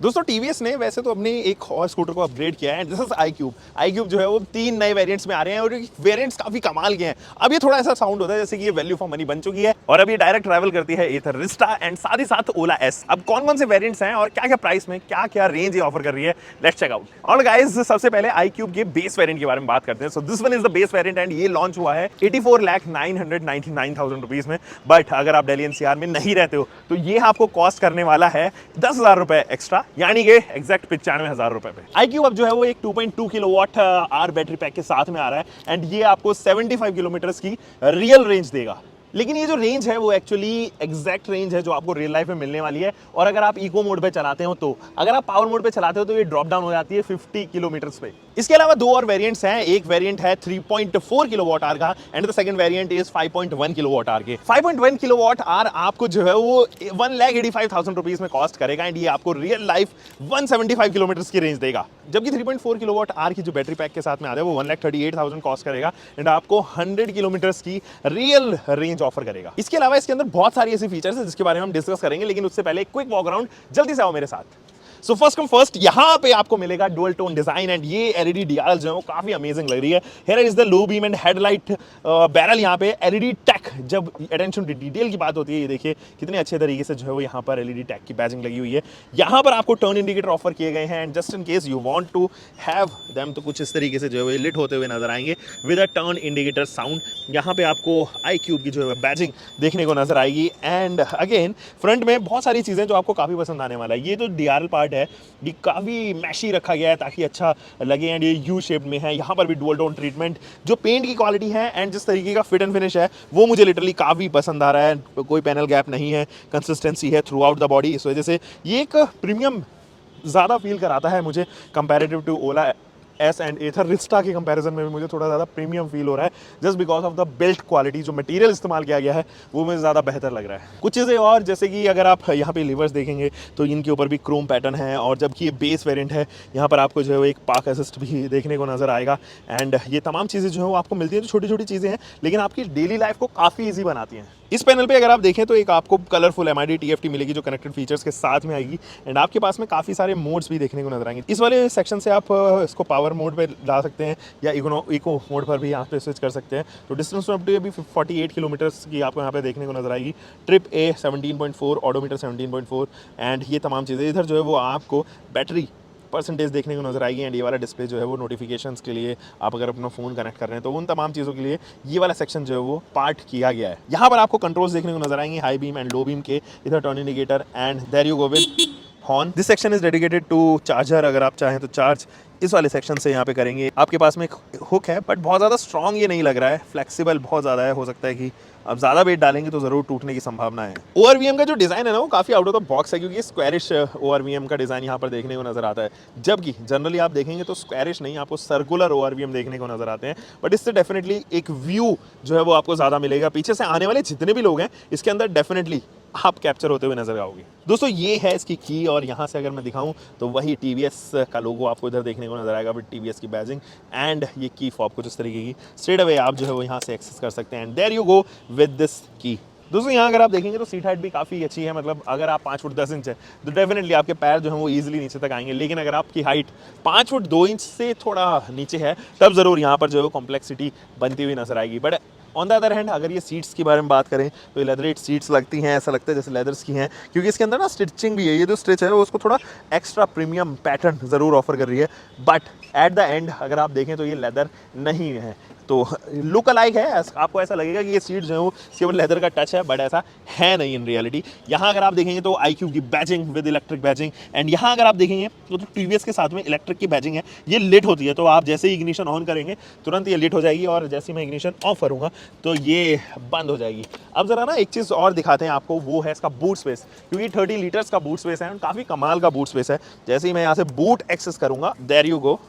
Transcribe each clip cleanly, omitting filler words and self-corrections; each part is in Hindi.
दोस्तों टीवीएस ने वैसे तो अपने एक और स्कूटर को अपग्रेड किया है। दिस इज आई क्यूब जो है वो 3 नए वेरिएंट्स में आ रहे हैं और ये वेरिएंट्स काफी कमाल के हैं। अब ये थोड़ा ऐसा साउंड होता है जैसे कि ये वैल्यू फॉर मनी बन चुकी है और अब ये डायरेक्ट ट्रैवल करती है एथर रिस्टा एंड साथ ही साथ ओला एस। अब कौन कौन से वेरिएंट्स हैं और क्या क्या प्राइस में क्या क्या रेंज ये ऑफर कर रही है, लेट्स चेक आउट। और गाइस सबसे पहले आई क्यूब के बेस वेरिएंट के बारे में बात करते हैं। So this one is the base variant and ये लॉन्च हुआ है 84,999,000 रुपीज में। बट अगर आप दिल्ली एनसीआर में नहीं रहते हो तो ये आपको कॉस्ट करने वाला है 10,000 रुपए एक्स्ट्रा, यानी कि एग्जैक्ट 95,000 रुपए पे। आई क्यूब अब जो है वो एक 2.2 किलोवाट आर बैटरी पैक के साथ में आ रहा है एंड ये आपको 75 किलोमीटर की रियल रेंज देगा। लेकिन ये जो रेंज है वो एक्चुअली एग्जैक्ट रेंज है जो आपको रियल लाइफ में मिलने वाली है। और अगर आप इको मोड पे चलाते हो तो, अगर आप पावर मोड पे चलाते हो तो ये ड्रॉप डाउन हो जाती है 50 किलोमीटर्स पे। इसके अलावा दो और वेरिएंट्स हैं। एक वेरिएंट है 3.4 किलोवाट आर का and the second variant is 5.1 kilowatt hour के। 5.1 किलोवाट आर आपको जो है वो 1,85,000 रुपीज में कॉस्ट करेगा एंड ये आपको रियल लाइफ 175 किलोमीटर की रेंज देगा। जबकि 3.4 किलोवाट आर की जो बैटरी पैक के साथ में आ रहा है वो 1,38,000 कॉस्ट करेगा एंड आपको 100 किलोमीटर की रियल रेंज ऑफर करेगा। इसके अलावा इसके अंदर बहुत सारी ऐसी फीचर्स हैं जिसके बारे में हम डिस्कस करेंगे, लेकिन उससे पहले क्विक वॉक अराउंड, जल्दी से आओ मेरे साथ। सो फर्स्ट कम फर्स्ट, यहाँ पे आपको मिलेगा डुअल टोन डिजाइन एंड ये एलईडी डीआरएल जो है वो काफी अमेजिंग लग रही है। Here is the low beam and headlight barrel. यहाँ पे एलईडी टैग, जब अटेंशन टू डिटेल की बात होती है, ये देखिए कितने अच्छे तरीके से जो है वो यहाँ पर एलईडी टैग की बैजिंग लगी हुई है। यहाँ पर आपको टर्न इंडिकेटर ऑफर किए गए हैं and just in case you want to have them तो कुछ इस तरीके से जो है वो लिट होते हुए नजर आएंगे with a turn indicator sound. यहाँ पे आपको आई क्यूब की जो है बैजिंग देखने को नजर आएगी एंड अगेन फ्रंट में बहुत सारी चीजें जो आपको काफी पसंद आने वाला है। ये जो डीआरएल पार्ट है ये काफ़ी मैशी रखा गया है ताकि अच्छा लगे एंड ये यू शेप में है। यहाँ पर भी डुअल टोन ट्रीटमेंट, जो पेंट की क्वालिटी है एंड जिस तरीके का फिट एंड फिनिश है वो मुझे लिटरली काफ़ी पसंद आ रहा है। कोई पैनल गैप नहीं है, कंसिस्टेंसी है थ्रू आउट द बॉडी। इस वजह से ये एक प्रीमियम ज़्यादा फील कराता है मुझे comparative to Ola S and Ather Rizta के कंपैरिजन में भी मुझे थोड़ा ज़्यादा प्रीमियम फील हो रहा है just because of the built quality. जो मटेरियल इस्तेमाल किया गया है वो मुझे ज़्यादा बेहतर लग रहा है। कुछ चीज़ें और जैसे कि अगर आप यहाँ पे लीवर्स देखेंगे तो इनके ऊपर भी क्रोम पैटर्न है और जबकि ये बेस वेरिएंट है यहाँ पर आपको जो है वो एक पार्क असिस्ट भी देखने को नजर आएगा एंड ये तमाम चीज़ें जो है वो आपको मिलती हैं। जो छोटी छोटी चीज़ें हैं लेकिन आपकी डेली लाइफ को काफ़ी ईजी बनाती हैं। इस पैनल पे अगर आप देखें तो एक आपको कलरफुल एमआईडी टीएफटी मिलेगी जो कनेक्टेड फीचर्स के साथ में आएगी एंड आपके पास में काफ़ी सारे मोड्स भी देखने को नजर आएंगे। इस वाले सेक्शन से आप इसको पावर मोड पे ला सकते हैं या इको मोड पर भी यहाँ पे स्विच कर सकते हैं। तो डिस्टेंस अप टू अभी 48 किलोमीटर्स की आपको यहाँ पे देखने को नजर आएगी। ट्रिप ए 17.4, ऑडोमीटर 17.4 एंड ये तमाम चीज़ें। इधर जो है वो आपको बैटरी परसेंटेज देखने को नजर आएगी एंड ये वाला डिस्प्ले जो है वो नोटिफिकेशंस के लिए, आप अगर अपना फ़ोन कनेक्ट कर रहे हैं तो उन तमाम चीज़ों के लिए ये वाला सेक्शन जो है वो पार्ट किया गया है। यहाँ पर आपको कंट्रोल्स देखने को नजर आएंगे, high beam and low beam के। इधर turn indicator and there you go with horn. This section is dedicated to charger. अगर आप चाहें तो चार्ज इस वाले सेक्शन से यहाँ पे करेंगे। आपके पास में एक हुक है बट बहुत ज़्यादा स्ट्रॉन्ग ये नहीं लग रहा है, फ्लेक्सिबल बहुत ज़्यादा है। हो सकता है कि अब ज़्यादा वेट डालेंगे तो ज़रूर टूटने की संभावना है। ओआरवीएम का जो डिज़ाइन है ना वो काफ़ी आउट ऑफ द बॉक्स है क्योंकि स्क्वायरिश ओआरवीएम का डिज़ाइन यहाँ पर देखने को नजर आता है। जबकि जनरली आप देखेंगे तो स्क्वायरिश नहीं, आपको सर्कुलर ओआरवीएम देखने को नजर आते हैं। बट इससे डेफिनेटली एक व्यू जो है वो आपको ज़्यादा मिलेगा। पीछे से आने वाले जितने भी लोग हैं इसके अंदर डेफिनेटली आप कैप्चर होते हुए नजर आओगे। दोस्तों ये है इसकी की और यहाँ से अगर मैं दिखाऊं तो वही टीवीएस का लोगो आपको इधर देखने को नजर आएगा विद टीवीएस की बैजिंग एंड ये की फॉब कुछ इस तरीके की। स्ट्रेट अवे आप जो है वो यहाँ से एक्सेस कर सकते हैं and there you go with this key. दोस्तों यहाँ अगर आप देखेंगे तो सीट हाइट भी काफ़ी अच्छी है। मतलब अगर आप 5 फुट 10 इंच है तो डेफिनेटली आपके पैर जो है वो ईजिली नीचे तक आएंगे। लेकिन अगर आपकी हाइट 5 फुट 2 इंच से थोड़ा नीचे है तब ज़रूर यहाँ पर जो है वो कॉम्प्लेक्सिटी बनती हुई नजर आएगी। But on the other hand अगर ये सीट्स के बारे में बात करें तो ये लेदरेट सीट्स लगती हैं, ऐसा लगता है जैसे लेदर्स की हैं क्योंकि इसके अंदर ना स्टिचिंग भी है। ये जो स्टिच है वो उसको थोड़ा एक्स्ट्रा प्रीमियम पैटर्न ज़रूर ऑफर कर रही है। बट एट द एंड अगर आप देखें तो ये लेदर नहीं है, तो लुक अलाइक है। आपको ऐसा लगेगा कि ये सीट जो है वो केवल लेदर का टच है बट ऐसा है नहीं इन रियलिटी। यहाँ अगर आप देखेंगे तो आई क्यूब की badging with electric badging and यहाँ अगर आप देखेंगे तो टीवीएस के साथ में इलेक्ट्रिक की बैजिंग है। ये लिट होती है तो आप जैसे ही इग्निशन ऑन करेंगे तुरंत ये लिट हो जाएगी और जैसे ही मैं इग्निशन ऑफ करूँगा तो ये बंद हो जाएगी। अब ज़रा ना एक चीज़ और दिखाते हैं आपको, वो है इसका बूट स्पेस। क्योंकि 30 लीटर्स का बूट स्पेस है और काफ़ी कमाल का बूट स्पेस है। जैसे ही मैं यहाँ से बूट एक्सेस करूँगा देयर यू गो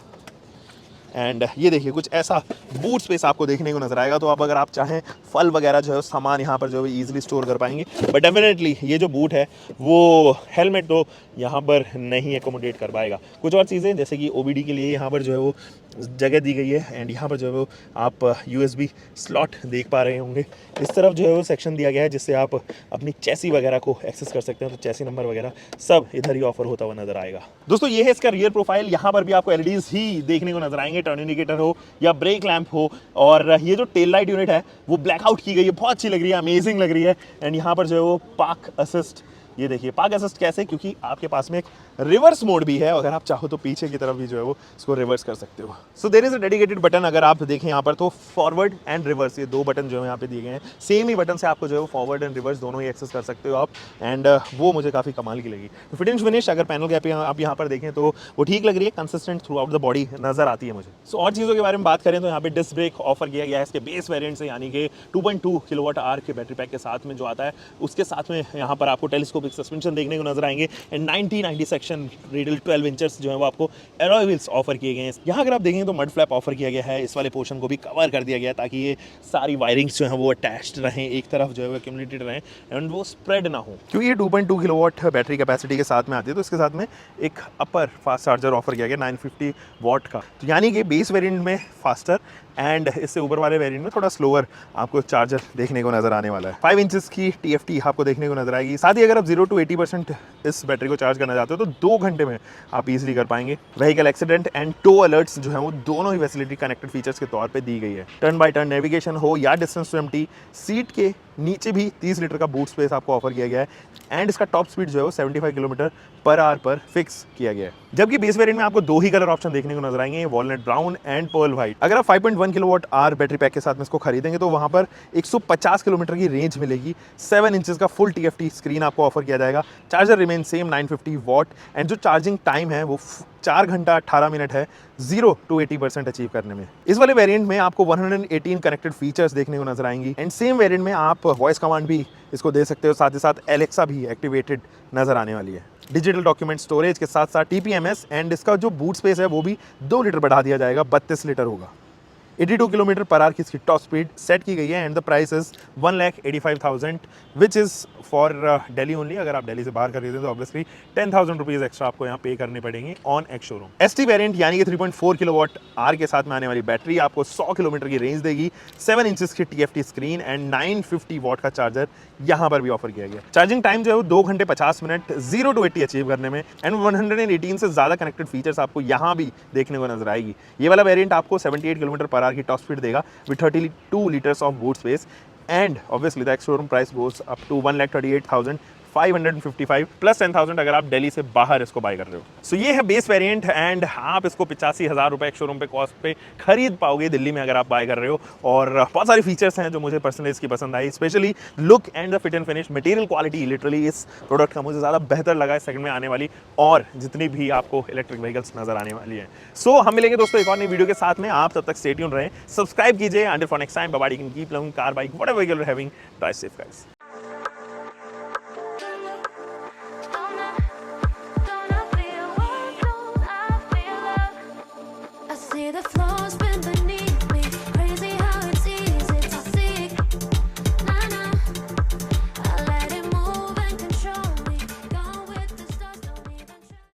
एंड ये देखिए कुछ ऐसा बूट स्पेस आपको देखने को नजर आएगा। तो आप अगर आप चाहें फल वगैरह जो है सामान यहाँ पर जो है ईजिली स्टोर कर पाएंगे। बट डेफिनेटली ये जो बूट है वो हेलमेट तो यहाँ पर नहीं एकोमोडेट कर पाएगा। कुछ और चीज़ें जैसे कि OBD के लिए यहाँ पर जो है वो जगह दी गई है एंड यहाँ पर जो है वो आप USB स्लॉट देख पा रहे होंगे। इस तरफ जो है वो सेक्शन दिया गया है जिससे आप अपनी चैसी वगैरह को एक्सेस कर सकते हैं। तो चैसी नंबर वगैरह सब इधर ही ऑफर होता हुआ नजर आएगा। दोस्तों ये है इसका रियर प्रोफाइल। यहाँ पर भी आपको LEDs ही देखने को नजर आएंगे, टर्न इंडिकेटर हो या ब्रेक लैंप हो। और ये जो टेल लाइट यूनिट है वो ब्लैकआउट की गई है, बहुत अच्छी लग रही है, अमेजिंग लग रही है। एंड यहाँ पर जो है वो पार्क असिस्ट, ये देखिए पार्क असिस्ट कैसे, क्योंकि आपके पास में एक रिवर्स मोड भी है। अगर आप चाहो तो पीछे की तरफ भी जो है वो इसको रिवर्स कर सकते हो। So there is a dedicated button. अगर आप देखें यहाँ पर तो फॉरवर्ड एंड रिवर्स, ये दो बटन जो है यहाँ पे दिए गए हैं। सेम ही बटन से आपको जो है वो फॉरवर्ड एंड रिवर्स दोनों ही एक्सेस कर सकते हो आप। एंड वो मुझे काफ़ी कमाल की लगी। तो फिट एंड फिनिश अगर पैनल गैप आप यहाँ पर देखें तो वो ठीक लग रही है, consistent through out the body नजर आती है मुझे। सो और चीज़ों के बारे में बात करें तो यहाँ पे डिस्क ब्रेक ऑफर किया गया है इसके बेस वेरिएंट से, यानी कि 2.2 kWh के बैटरी पैक के साथ में जो आता है। उसके साथ में यहाँ पर आपको टेलीस्कोपिक सस्पेंशन देखने को नजर आएंगे एंड 90 सेक्शन रेडियल 12 इंचेस जो है वो आपको एलॉय व्हील्स ऑफर किए गए हैं। यहाँ अगर आप देखें तो मड फ्लैप ऑफर किया गया है, इस वाले पोर्शन को भी कवर कर दिया गया है ताकि ये सारी वायरिंग्स जो है वो अटैच्ड रहें, एक तरफ जो है वो एक्यूमुलेटेड रहें एंड वो स्प्रेड ना हो। क्योंकि ये 2.2 किलोवाट बैटरी कैपेसिटी के साथ में आती है तो इसके साथ में एक अपर फास्ट चार्जर ऑफर किया गया 950 वॉट का। तो यानी कि बेस वेरिएंट में फास्टर एंड इससे ऊपर वाले वेरिएंट में थोड़ा स्लोअर आपको चार्जर देखने को नजर आने वाला है। 5 इंचेस की TFT आपको देखने को नजर आएगी। साथ ही अगर आप 0 to 80% इस बैटरी को चार्ज करना चाहते हो तो 2 घंटे में आप इजीली कर पाएंगे। Vehicle accident and tow alerts जो है वो दोनों ही फैसिलिटी कनेक्टेड फीचर्स के तौर पे दी गई है। टर्न बाय टर्न नेविगेशन हो या डिस्टेंस टू एम्प्टी, सीट के नीचे भी 30 लीटर का बूट स्पेस आपको ऑफर किया गया है एंड इसका टॉप स्पीड जो है वो 75 किलोमीटर पर आवर पर फिक्स किया गया है। जबकि बेस वेरिएंट में आपको दो ही कलर ऑप्शन देखने को नजर आएंगे, walnut brown and pearl white. अगर आप 5.1 किलोवाट आवर बैटरी पैक के साथ में इसको खरीदेंगे तो वहां पर 150 किलोमीटर की रेंज मिलेगी। 7 इंचेस का फुल TFT स्क्रीन आपको ऑफर किया जाएगा। Charger remain same 950 what and जो चार्जिंग टाइम है वो 4 घंटा 18 मिनट है 0 to 80% अचीव करने में। इस वाले वेरिएंट में आपको 118 कनेक्टेड फीचर्स देखने को नजर आएंगी एंड सेम वेरिएंट में आप वॉइस कमांड भी इसको दे सकते हो, साथ ही साथ एलेक्सा भी एक्टिवेटेड नजर आने वाली है। डिजिटल डॉक्यूमेंट स्टोरेज के साथ साथ TPMS एंड इसका जो बूट स्पेस है वो भी 2 लीटर बढ़ा दिया जाएगा, 32 लीटर होगा। 82 किलोमीटर पर आवर की इसकी टॉप स्पीड सेट की गई है and the price is 1,85,000 which is for Delhi only. अगर आप दिल्ली से बाहर खरीदें तो ऑब्वियसली 10,000 रुपीज़ एक्स्ट्रा आपको यहाँ पे करने पड़ेंगे on ex showroom. ST variant यानी कि 3.4 किलोवाट आवर के साथ में आने वाली बैटरी आपको 100 किलोमीटर की रेंज देगी। 7 इंचेस की TFT स्क्रीन एंड 950 वॉट का चार्जर यहाँ पर भी ऑफर किया गया। चार्जिंग टाइम जो है वो 2 घंटे 50 मिनट 0 to 80 अचीव करने में एंड 118 से ज़्यादा कनेक्टेड फीचर्स आपको यहाँ भी देखने को नजर आएगी। ये वाला वेरिएंट आपको 78 किलोमीटर पर आवर की टॉप स्पीड देगा with 32 litres of boot space and obviously the ex showroom price goes up to 1,38,555 plus 10,000 अगर आप दिल्ली से बाहर इसको बाय कर रहे हो। सो ये है बेस वेरिएंट एंड आप इसको 85,000 रुपए एक शोरूम पे कॉस्ट पे खरीद पाओगे दिल्ली में अगर आप बाय कर रहे हो। और बहुत सारी फीचर्स हैं जो मुझे पर्सनली इसकी पसंद आई, specially look and the fit and finish, material quality literally इस प्रोडक्ट का मुझे ज़्यादा बेहतर लगा इस सेगमेंट में आने वाली और जितनी भी आपको इलेक्ट्रिक व्हीकल्स नजर आने वाली है। सो हम मिलेंगे दोस्तों एक और नई वीडियो के साथ में, आप तब तक स्टे ट्यून्ड रहें, सब्सक्राइब कीजिए। Until for next time, bye bye. You can keep loving car, bike, whatever you are having, drive safe guys.